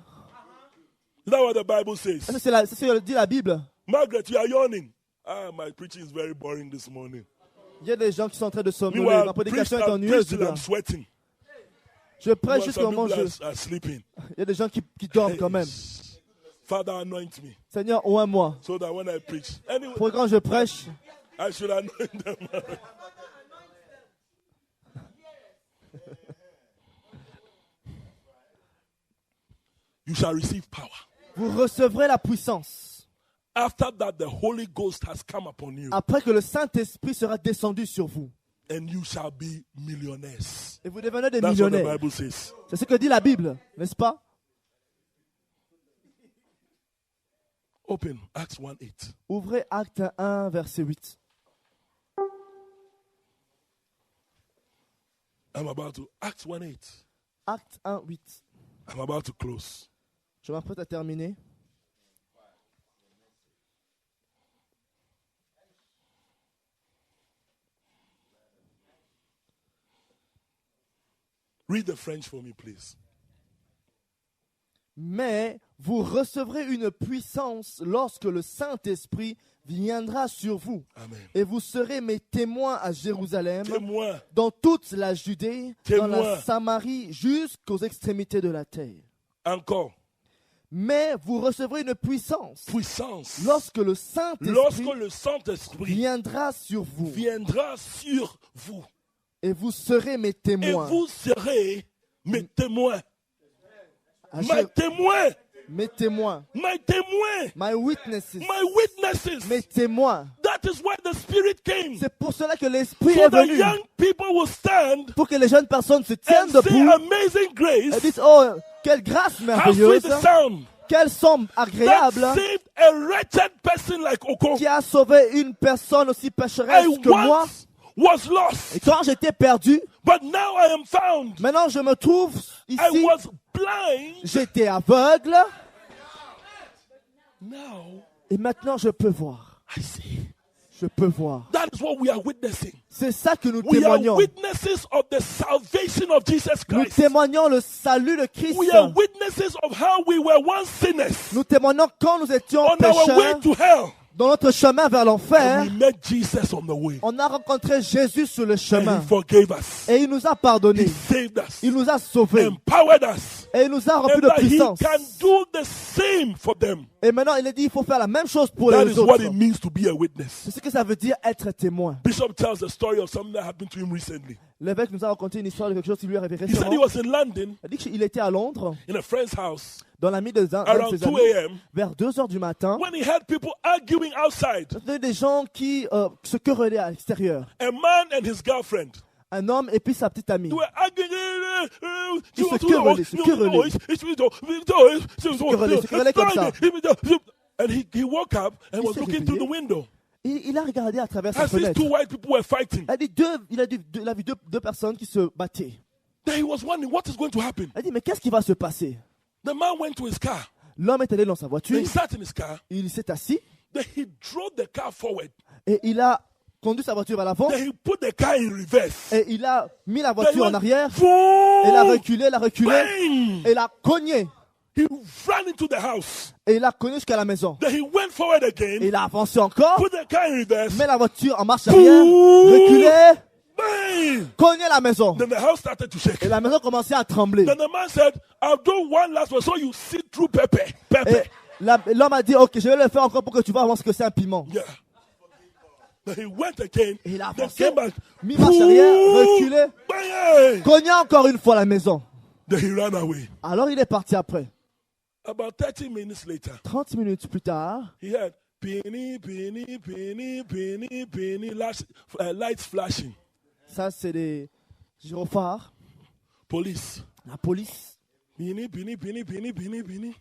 Is that what the Bible says? C'est ce que dit la Bible. Margaret, you are yawning. My preaching is very boring this morning. Il y a des gens qui sont en train de somnoler. Meanwhile, Ma preach prédication est till ennuyeuse. I'm sweating. Je prêche While jusqu'au some moment où people je... are sleeping. Il y a des gens qui dorment quand même. Father, anoint me Seigneur, oins-moi. so that when I preach, anyway, Pour que quand je prêche, I should anoint them. You shall receive power. vous recevrez la puissance. After that, the Holy Ghost has come upon you, Après que le Saint-Esprit sera descendu sur vous. and you shall be millionaires. Et vous devenez des That's what the millionnaires. Bible says. C'est ce que dit la Bible, n'est-ce pas? Open Acts 1:8. Ouvrez Acte 1, verset 8. I'm about to Acts 1:8. Acte 1, 8. I'm about to close. Je m'apprête à terminer. Read the French for me, please. Mais vous recevrez une puissance lorsque le Saint-Esprit viendra sur vous. Amen. Et vous serez mes témoins à Jérusalem, Témoin. dans toute la Judée, dans la Témoin. Samarie, jusqu'aux extrémités de la terre. Encore. Mais vous recevrez une puissance Puissance. lorsque le Lorsque Saint-Esprit le Saint-Esprit viendra sur vous. viendra sur vous, Et vous serez mes et témoins. vous serez mes témoins. À My Jér- témoins. Mes témoins. My témoins. My witnesses. My witnesses. Mes témoins. That is why the Spirit came. C'est pour cela que l'Esprit So est that venu. young people will stand Pour que les jeunes personnes se tiennent and say debout amazing et grace. disent, oh, quelle grâce How merveilleuse. sweet the sound. Quel son That agréable saved a wretched person like Oko. qui a sauvé une personne aussi pécheresse I que moi. once was lost, Et quand j'étais perdu, but now I am found. maintenant je me trouve I ici. was blind. J'étais aveugle Now et maintenant je peux voir. I see. Je peux voir. That is what we are witnessing. C'est ça que nous We are témoignons. witnesses of the salvation of Jesus Nous Christ. témoignons le salut de Christ. We are witnesses of how we were once sinners Nous témoignons quand nous étions on our way pécheurs to hell. dans notre chemin vers l'enfer. And we met Jesus on the way. On a rencontré Jésus sur le And chemin he forgave us. et il nous a He pardonnés. saved us. Il nous a sauvés, Empowered us. Et il nous a And remplis de that he puissance. can do the same for them. Et maintenant, il a dit, il faut faire la même chose pour That les is what autres. it means to be a witness. C'est ce que ça veut dire être témoin. Bishop tells the story of something that happened to him recently. L'évêque nous a raconté une histoire de quelque chose qui lui est arrivé He said he récemment. was in London Il a dit qu'il était à Londres, in a friend's house dans l'ami de d'un de around ses 2 amis, a.m. vers 2 heures du matin. when he heard people arguing outside. Il y avait des gens qui se querellaient à l'extérieur. A man and his girlfriend. Un homme et puis sa petite amie. They were arguing. Ils se querellaient, se querellaient. Se querellaient comme ça. And he woke up and was s'est looking through the réveillé. window. Il a regardé à travers sa As these fenêtre. two white people were fighting. Il a vu deux personnes qui se battaient. Then he was wondering what is going to happen. Il a dit, mais qu'est-ce qui va se passer? The man went to his car. L'homme est allé dans sa Then voiture, he sat in his car. il s'est assis Then he drove the car forward. et il a conduit sa voiture vers l'avant Then he put the car in reverse. et il a mis la Then he voiture en went, arrière. boom, Il a reculé bang. et il a cogné. He ran into the house. Et il a cogné jusqu'à la maison. Then he went forward Et again, il a avancé encore, put the car in reverse, met la voiture en marche arrière, reculé, bang. cogné la maison. Then the house started to shake. Et la maison commençait à trembler. Then the man said, I'll do one last one so you see through pepper. Et Pepper. l'homme a dit, ok, je vais le faire encore pour que tu vois voir ce que c'est un piment. Yeah. Then he went again. Et il a Then avancé, came back. mis marche arrière, reculé, Bang. cogné encore une fois la maison. Then he ran away. Alors il est parti après. About 30 minutes later, 30 minutes plus tard, he had penny, penny, penny, penny, penny, lights flashing. ça c'est des gyrophares, Police. la police. Penny, penny, penny, penny, penny, penny.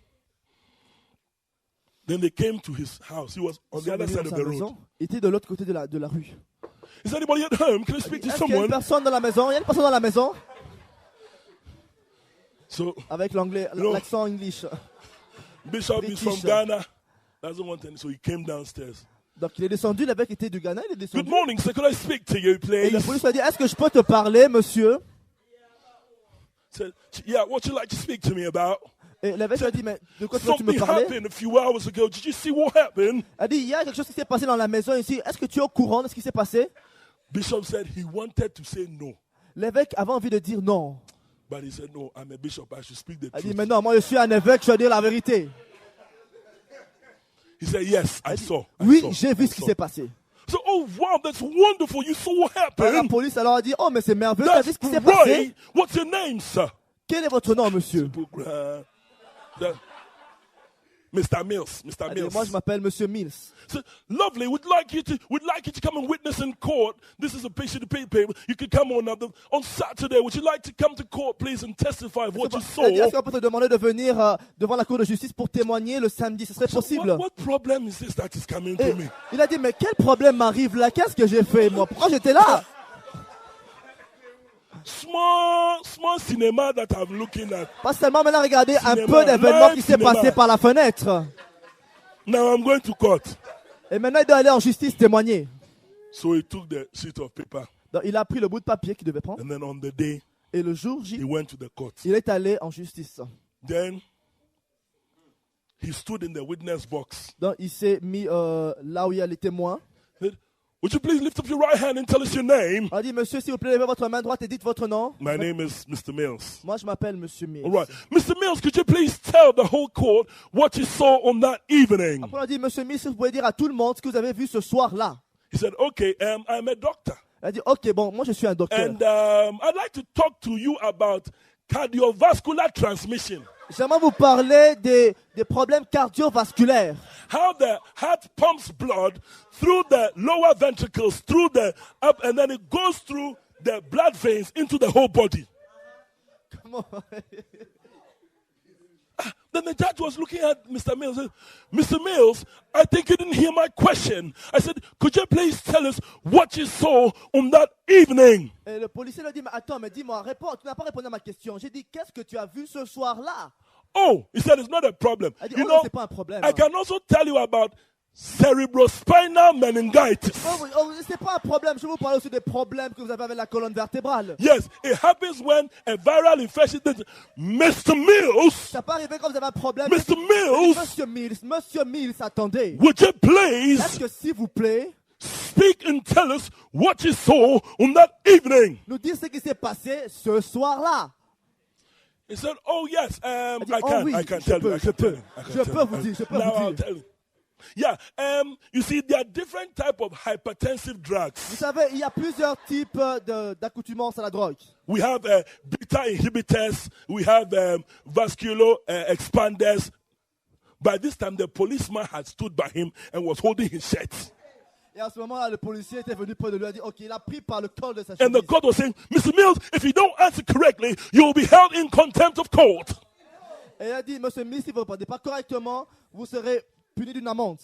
Then they came to his house. He was on Ils the sont other venus side dans of sa the road. maison, était de l'autre côté de la rue. Is anybody at home? Can I speak to Est-ce qu'il y a une someone? personne dans la maison? Il y a une personne dans la maison? So Avec l'anglais, No. l'accent English. Bishop is from British. Ghana. Doesn't want any, so he came downstairs. Donc il est descendu, l'évêque était du Ghana, il est descendu. Good morning, sir. Could I speak to you, Et please? la police lui a dit, est-ce que je peux te parler, monsieur? Said, yeah, what you like to speak to me about? Et l'évêque lui a dit, mais de quoi tu veux me Something parler? happened a few hours ago. Did you see what happened? Elle a dit, il y a quelque chose qui s'est passé dans la maison ici. Est-ce que tu es au courant de ce qui s'est passé? Bishop said he wanted to say no, L'évêque avait envie de dire non. but he said, no, I'm a bishop. I should speak the Elle a dit, truth. mais non, moi je suis un évêque, je dois dire la vérité. He said, yes, I saw. I Oui, saw, j'ai vu I ce qui saw. s'est passé. So, oh, wow, that's wonderful. You saw what Alors, la happened. police alors a dit, oh mais c'est merveilleux, tu as vu That's ce qui s'est passé? great. What's your name, sir? Quel est votre nom, monsieur? Mr. Mills. Mr. Elle dit, Mills. moi je m'appelle monsieur Mills. So, lovely. We'd like you to come and witness in court. This is a picture to paper. You could come on Saturday. Would you like to come to court, please, and testify of what you Elle dit, est-ce saw? qu'on peut te demander de venir devant la cour de justice pour témoigner le samedi? Ce serait possible. What problem is this that is coming Et to me? il a dit, mais quel problème m'arrive là? Qu'est-ce que j'ai fait, moi? Pourquoi j'étais là? Small cinema that I'm looking at. Pas seulement maintenant regarder un Cinéma, peu d'événements qui live s'est cinéma. passé par la fenêtre. Now I'm going to court. Et maintenant, il doit aller en justice témoigner. So he took the sheet of paper, Donc, il a pris le bout de papier qu'il devait prendre. and then on the day Et le jour he J, went to the court. il est allé en justice. Then he stood in the witness box. Donc, il s'est mis là où il y a les témoins. He said, would you please lift up your right hand and tell us your name? Il a dit, monsieur, s'il vous plaît, levez votre main droite et dites votre nom. My name is Mr. Mills. Moi, je m'appelle monsieur Mills. All right. Mr. Mills, could you please tell the whole court what you saw on that evening? Après, on a dit, monsieur Mills, si vous pouvez dire à tout le monde ce que vous avez vu ce soir-là. He said, okay, I'm a doctor. Elle a dit, ok, bon, moi, je suis un docteur. And I'd like to talk to you about cardiovascular transmission. J'aimerais vous parler des problèmes cardiovasculaires. How the heart pumps blood through the lower ventricles, through the up, and then it goes through the blood veins into the whole body. Then the judge was looking at Mr. Mills. Mr. Mills, I think you didn't hear my question. I said, could you please tell us what you saw on that evening? Et le policier lui a dit, mais attends, mais dis-moi, réponds, tu n'as pas répondu à ma question. J'ai dit, qu'est-ce que tu as vu ce soir-là? Oh, he said, it's not a problem. Elle a dit, You oh, know, c'est pas un problème. I can also tell you about cerebrospinal meningitis. Oh, c'est pas un problème. Je vais vous parler aussi des problèmes que vous avez avec la colonne vertébrale. Yes, it happens when a viral infection. Mr. Mills, Ça peut arriver quand vous avez un problème. Mr. Mills, Monsieur Mills, attendez. would you Est-ce please que s'il vous plaît, speak and tell us what you saw on that evening? nous dire ce qui s'est passé ce soir-là? He said, "Oh yes, Elle dit, I oh can, oui, I can je tell you, peux, I je can tell peux. you, I can Je tell peux you. vous dire, je peux Now vous I'll dire. tell you. Yeah, you see, there are different type of hypertensive Vous drugs. savez, il y a plusieurs types d'accoutumance à la drogue. We have beta inhibitors, we have vascular expanders. By this time, the policeman had stood by him and was holding his shirt. Et à ce moment-là, le policier était venu près de lui et a dit, ok, il a pris par le col de sa And the chemise. court was saying, Mr. Mills, if you don't answer correctly, you will be held in contempt of court. Et il a dit, monsieur Mills, si vous ne répondez pas correctement, vous serez puni d'une amende.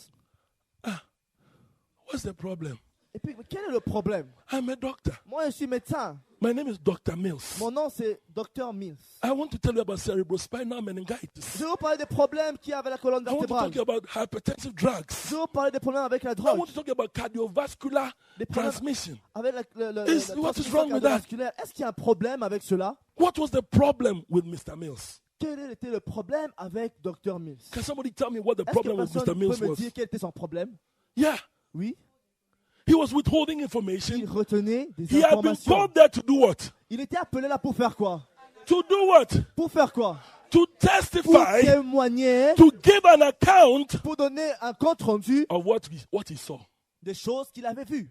What's the problem? Et puis, mais quel est le problème? I'm a doctor. Moi, je suis médecin. My name is Dr. Mills. Mon nom, c'est Dr Mills. I want to tell you about cerebrospinal meningitis. Je vais vous parler des problèmes qu'il y a avec la colonne I want to vertébrale. talk about hypertensive drugs. Je vais vous parler des problèmes avec la I drogue. want to talk about cardiovascular Des problèmes transmission. avec What is transmission wrong with that? cardiovasculaire. Est-ce qu'il y a un problème avec cela? What was the problem with Mr. Mills? Quel était le problème avec Dr Mills? Can somebody tell me what the Est-ce que problem with Mr. personne Mills peut me was? dire quel était son problème? Yeah, Oui, he was withholding il information. retenait des He had been informations. called there to do what? Il était appelé là pour faire quoi? To do what? Pour faire quoi? To Pour testify, témoigner, to give an account pour donner un compte rendu of what he saw. des choses qu'il avait vues.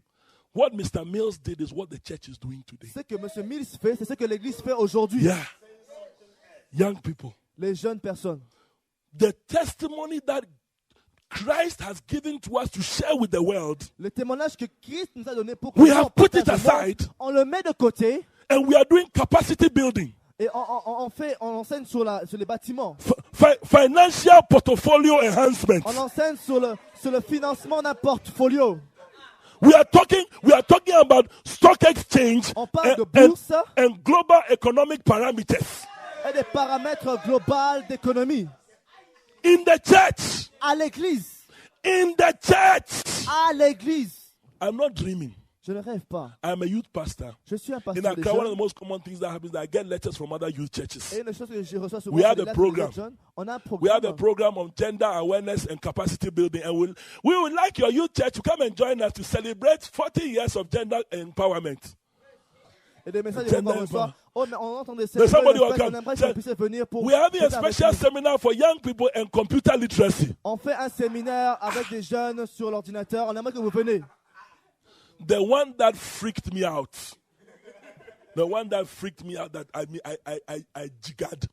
What Mr. Mills did is what the church is doing today. Ce que M. Mills fait, c'est ce que l'Église fait aujourd'hui. Yeah. Young people. Les jeunes personnes. The testimony that Christ has given to us to share with the world, Le témoignage que Christ nous a donné pour We que have nous put it partageons, aside. on le met de côté and we are doing capacity building, et on enseigne sur les bâtiments. financial portfolio enhancement. On enseigne sur le financement d'un portfolio. We are talking about stock exchange On parle de and, bourse and global economic parameters et des paramètres globaux d'économie. in the church. À l'église. In the church. À l'église. I'm not dreaming. Je ne rêve pas. I'm a youth pastor. Je suis un In pasteur des Accra, one of the jeunes. most common things that happens is that I get letters from other youth churches. Et une chose que je reçois souvent, We have c'est a des lettres program. des jeunes. On a un We have a programme. program on gender awareness and capacity building, and we would like your youth church to come and join us to celebrate 40 years of gender empowerment. Et des messages Gender qu'on reçoit. Oh, mais on entend des There's somebody who on come. aimerait que vous puissiez venir pour. We're having a fêter avec special nous. seminar for young people and computer literacy. On fait un séminaire avec des jeunes sur l'ordinateur. On aimerait que vous venez. The one that freaked me out. The one that freaked me out that I jiggered.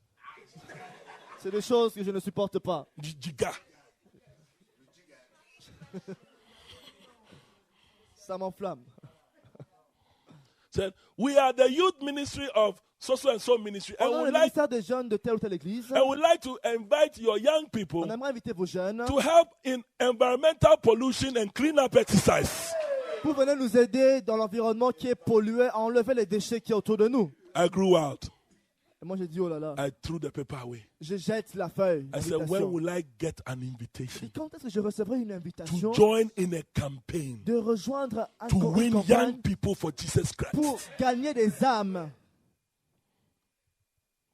C'est des choses que je ne supporte pas. Jigga. Ça m'enflamme. Said, we are the youth ministry of so and so ministry. On a le ministère des jeunes de telle ou telle église. I would like to invite your young people On aimerait inviter vos jeunes to help in environmental pollution and cleanup exercise. pour venir nous aider dans l'environnement qui est pollué à enlever les déchets qui est autour de nous. I grew out. Et moi, j'ai dit, oh là là, I threw the paper away. je jette la feuille. I said, when d'invitation. will I get an Et invitation quand est-ce que je recevrai une invitation to join in a campaign de rejoindre un to une win young campagne people for Jesus Christ? pour gagner des âmes?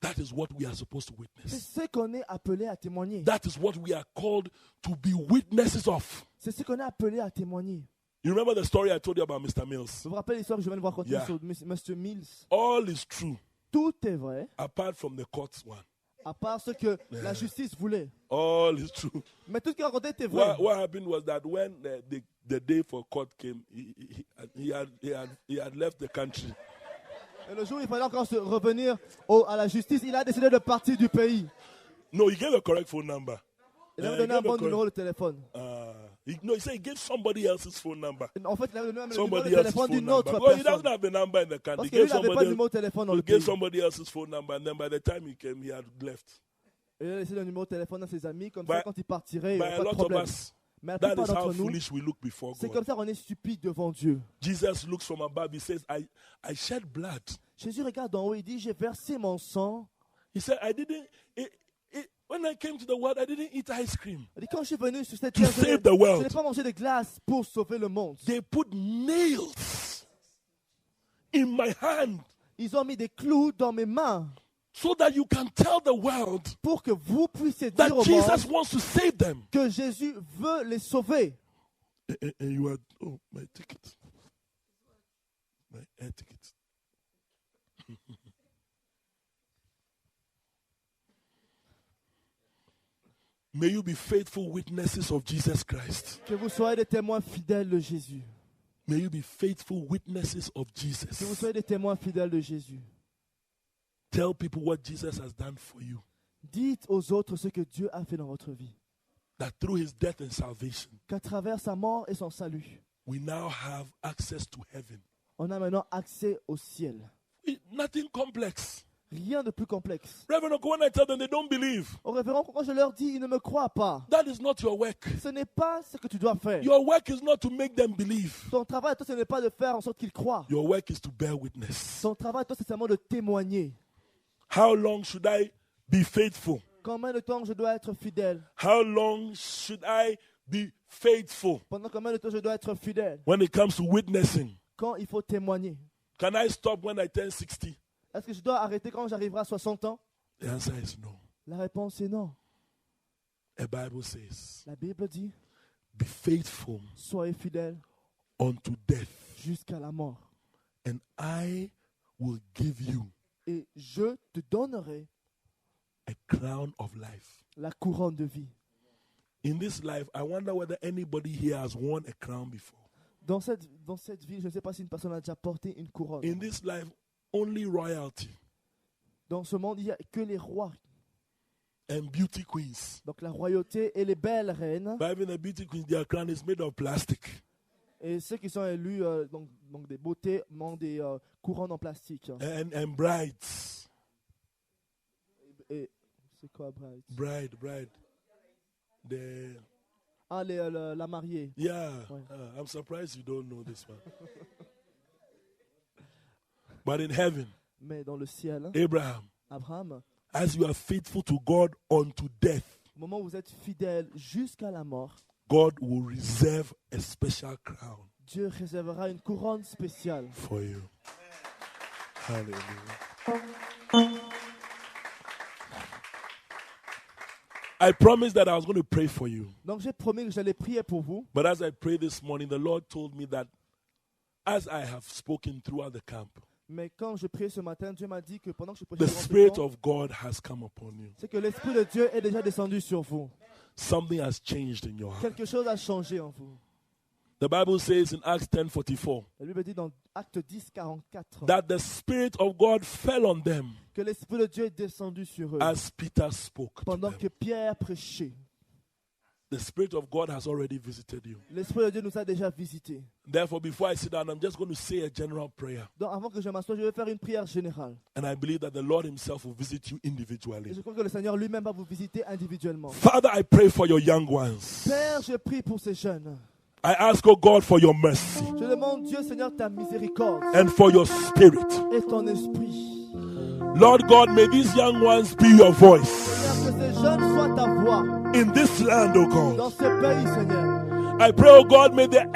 That is what we are supposed to C'est witness. ce qu'on est appelé à témoigner. That is what we are called to be witnesses of. C'est ce qu'on est appelé à témoigner. You remember the story I told you about Mr. Mills? Vous vous rappelez l'histoire que je viens de vous raconter Yeah. sur M. Mills? All is true, Tout est vrai, apart from the courts one. à part ce que la justice voulait. All is true. Mais tout ce qu'il racontait était vrai. What happened was that when the day for court came, he had left the country. Et le jour où il fallait encore revenir à la justice, il a décidé de partir du pays. No, he gave a correct phone number. Il avait He donné un gave a bon correct- numéro de téléphone. he said he gave somebody else's phone number. En fait, il avait donné un numéro Somebody de else's téléphone phone d'une number. autre Well, he personne. doesn't have the number in the country. Parce He que lui, gave il n'avait pas de somebody, numéro de téléphone dans he le gave pays. somebody else's phone number, and then by the time he came, he had left. Et il a laissé le numéro de téléphone à ses amis, comme By- ça, quand il partirait, il n'y By avait a pas de lot of problème. us, Mais la that plupart is how d'entre nous, foolish we look before c'est God. comme ça qu'on est stupide devant Dieu. Jesus looks from above. He says, I shed blood. Jésus regarde d'en haut, il dit, j'ai versé mon sang. He said, when I came to the world, I didn't eat ice cream. Il dit, quand je suis venu sur cette To terre, save the world. je n'ai pas mangé de glace pour sauver le monde. They put nails in my hand Ils ont mis des clous dans mes mains so that you can tell the world pour que vous puissiez that dire au Jesus monde wants to save them. que Jésus veut les sauver. And you are, oh, my ticket. My air ticket. May you be faithful witnesses of Jesus Christ. Que vous soyez des témoins fidèles de Jésus. May you be faithful witnesses of Que vous Jesus. soyez des témoins fidèles de Jésus. Tell people what Jesus has done for you. Dites aux autres ce que Dieu a fait dans votre vie. That through his death and salvation, Qu'à travers sa mort et son salut, we now have access to heaven. on a maintenant accès au ciel. Nothing complex. Rien de plus complexe. Reverend, when I tell them they don't believe, Au révérend, quand je leur dis, ils ne me croient pas. that is not your work. Ce n'est pas ce que tu dois faire. Your work is not to make them believe. Ton travail, toi, ce n'est pas de faire en sorte qu'ils croient. Your work is to bear witness. Ton travail, toi, c'est seulement de témoigner. How long should I be faithful? Combien de temps je dois être fidèle? How long should I be faithful Pendant combien de temps je dois être fidèle? when it comes to witnessing? Quand il faut témoigner. Can I stop when I turn 60? Est-ce que je dois arrêter quand j'arriverai à 60 ans? The answer is no. La réponse est non. The Bible says, La Bible dit, be faithful soyez fidèles unto death, jusqu'à la mort. and I will give you Et je te donnerai a crown of life. la couronne de vie. In this life, I wonder whether anybody here has worn a crown before. Dans cette ville, je ne sais pas si une personne a déjà porté une couronne. In this life, only royalty Dans ce monde, il n'y a que les rois. and beauty queens. Donc la royauté et les belles reines. But even the beauty queens, their crown is made of plastic. Et ceux qui sont élus, donc des beautés, ont des couronnes en plastique. And brides. Et c'est quoi, bride? Bride. The, Ah, la mariée. yeah, Ouais. I'm surprised you don't know this one. But in heaven, Mais dans le ciel, Abraham, Abraham, as you are faithful to God unto death, au moment où vous êtes fidèle jusqu'à la mort, God will reserve a special crown Dieu réservera une couronne spéciale. for you. Hallelujah. I promised that I was going to pray for you. Donc j'ai promis que j'allais prier pour vous. But as I prayed this morning, the Lord told me that as I have spoken throughout the camp, Mais quand je priais ce matin, Dieu m'a dit que pendant que je the priais, Spirit of God has come upon you. c'est que l'Esprit de Dieu est déjà descendu sur vous. Something has changed in your heart. Quelque chose a changé en vous. The Bible says in Acts 10:44 La Bible dit dans Acte 10, 44 that the Spirit of God fell on them que l'Esprit de Dieu est descendu sur eux as Peter spoke to pendant them. que Pierre prêchait. The Spirit of God has already visited you. L'Esprit de Dieu nous a déjà visités. Therefore, before I sit down, I'm just going to say a general prayer. Donc avant que je m'assoie, je vais faire une prière générale. And I believe that the Lord Himself will visit you Et individually. je crois que le Seigneur lui-même va vous visiter individuellement. Father, I pray for your young ones. Père, je prie pour ces jeunes. I ask, oh God, for your mercy Je demande, Dieu Seigneur, ta miséricorde and for your Spirit. et ton esprit. Lord God, may these young ones be your voice Seigneur, que ces jeunes soient ta voix in this land, oh God. dans ce pays, Seigneur. I pray, oh God, may the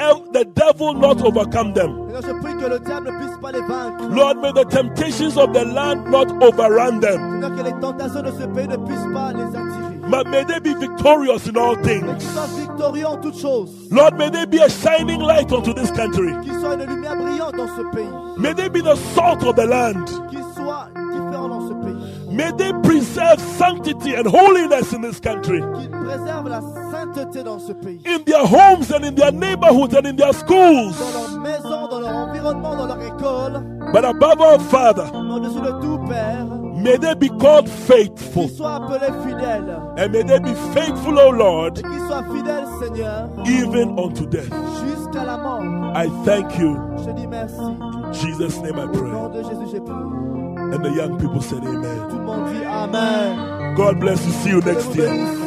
devil not overcome them. Seigneur, je prie que le diable ne puisse pas les vaincre. Lord, may the temptations of the land not overrun them. Seigneur, que les tentations de ce pays ne puissent pas les attirer. But may they be victorious in all Mais qu'ils things. soient victorieux en toutes choses. Lord, may they be a shining light unto this country. Qu'ils soient une lumière brillante dans ce pays. May they be the salt of the land. Qu'ils soient différents dans ce pays. May they preserve sanctity and holiness in this country. Qu'ils préservent la sainteté dans ce pays. In their homes and in their neighborhoods and in their Dans schools. leur maison, dans leur environnement, dans leur école. But above all, Father, Au-dessus de tout, Père. may they be called faithful. Qu'ils soient appelés fidèles. And may they be faithful, O Lord, Et qu'ils soient fidèles, Seigneur, even unto death. jusqu'à la mort. I thank you. Je te dis merci. In Jesus' name I Au nom pray. de Jésus, j'ai prié. And the young people said amen. Tout le monde dit Amen. God bless you. See you Que next vous year. bénisse.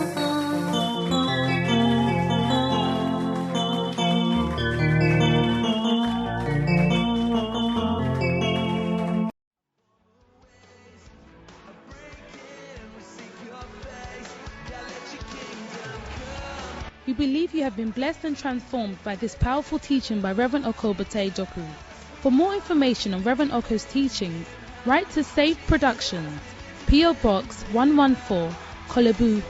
We believe you have been blessed and transformed by this powerful teaching by Reverend Oko Bate Doku. For more information on Reverend Oko's teachings, write to Save Productions, P.O. Box 114, Kolebu,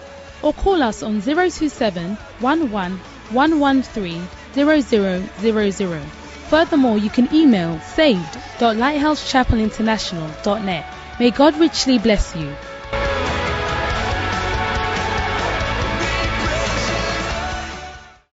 or call us on 027 11 113 0000. Furthermore, you can email saved.lighthousechapelinternational.net. May God richly bless you.